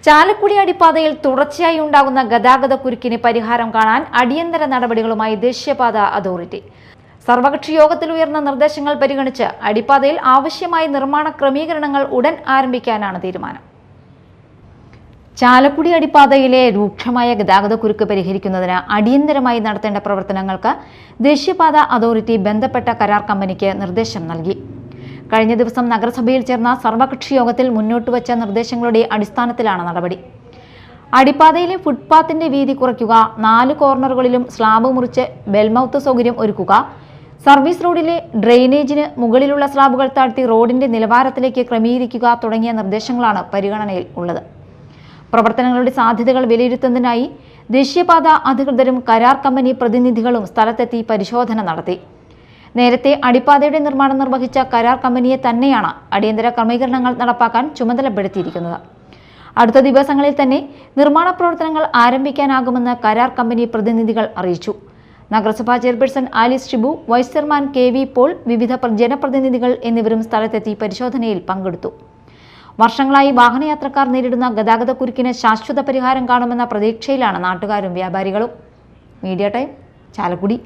ചാലക്കുടി അടിപ്പാതയിൽ തുടർച്ചയായി ഉണ്ടാകുന്ന ഗതാഗതക്കുരുക്കിന് പരിഹാരം കാണാൻ അടിയന്തര നടപടികളുമായി ദേശീയപാത അതോറിറ്റി. സർവകക്ഷി യോഗത്തിൽ ഉയർന്ന നിർദ്ദേശങ്ങൾ പരിഗണിച്ച് അടിപ്പാതയിൽ ആവശ്യമായ നിർമ്മാണ ക്രമീകരണങ്ങൾ ഉടൻ ആരംഭിക്കാനാണ് തീരുമാനം. ചാലക്കുടി അടിപ്പാതയിലെ രൂക്ഷമായ ഗതാഗതക്കുരുക്ക് പരിഹരിക്കുന്നതിന് അടിയന്തരമായി നടത്തേണ്ട പ്രവർത്തനങ്ങൾക്ക് ദേശീയപാത അതോറിറ്റി ബന്ധപ്പെട്ട കരാർ കമ്പനിക്ക് നിർദ്ദേശം നൽകി. കഴിഞ്ഞ ദിവസം നഗരസഭയിൽ ചേർന്ന സർവകക്ഷി യോഗത്തിൽ മുന്നോട്ടുവച്ച നിർദ്ദേശങ്ങളുടെ അടിസ്ഥാനത്തിലാണ് നടപടി. അടിപ്പാതയിലെ ഫുട്പാത്തിന്റെ വീതി കുറയ്ക്കുക, 4 കോർണറുകളിലും സ്ലാബ് മുറിച്ച് ബെൽമൌത്ത് സൗകര്യം ഒരുക്കുക, സർവീസ് റോഡിലെ ഡ്രെയിനേജിന് മുകളിലുള്ള സ്ലാബുകൾ താഴ്ത്തി റോഡിന്റെ നിലവാരത്തിലേക്ക് ക്രമീകരിക്കുക തുടങ്ങിയ നിർദ്ദേശങ്ങളാണ് പരിഗണനയിൽ ഉള്ളത്. പ്രവർത്തനങ്ങളുടെ സാധ്യതകൾ വിലയിരുത്തുന്നതിനായി ദേശീയപാത അധികൃതരും കരാർ കമ്പനി പ്രതിനിധികളും സ്ഥലത്തെത്തി പരിശോധന നടത്തി. നേരത്തെ അടിപ്പാതയുടെ നിർമ്മാണം നിർവഹിച്ച കരാർ കമ്പനിയെ തന്നെയാണ് അടിയന്തര ക്രമീകരണങ്ങൾ നടപ്പാക്കാൻ ചുമതലപ്പെടുത്തിയിരിക്കുന്നത്. അടുത്ത ദിവസങ്ങളിൽ തന്നെ നിർമ്മാണ പ്രവർത്തനങ്ങൾ ആരംഭിക്കാനാകുമെന്ന് കരാർ കമ്പനി പ്രതിനിധികൾ അറിയിച്ചു. നഗരസഭാ chairperson Alice Shibu, vice chairman KV Paul, വിവിധ ജനപ്രതിനിധികൾ എന്നിവരും സ്ഥലത്തെത്തി പരിശോധനയിൽ പങ്കെടുത്തു. വർഷങ്ങളായി വാഹനയാത്രക്കാർ നേരിടുന്ന ഗതാഗതക്കുരുക്കിന് ശാശ്വത പരിഹാരം കാണുമെന്ന പ്രതീക്ഷയിലാണ് നാട്ടുകാരും വ്യാപാരികളും. Media time, Chalakudy.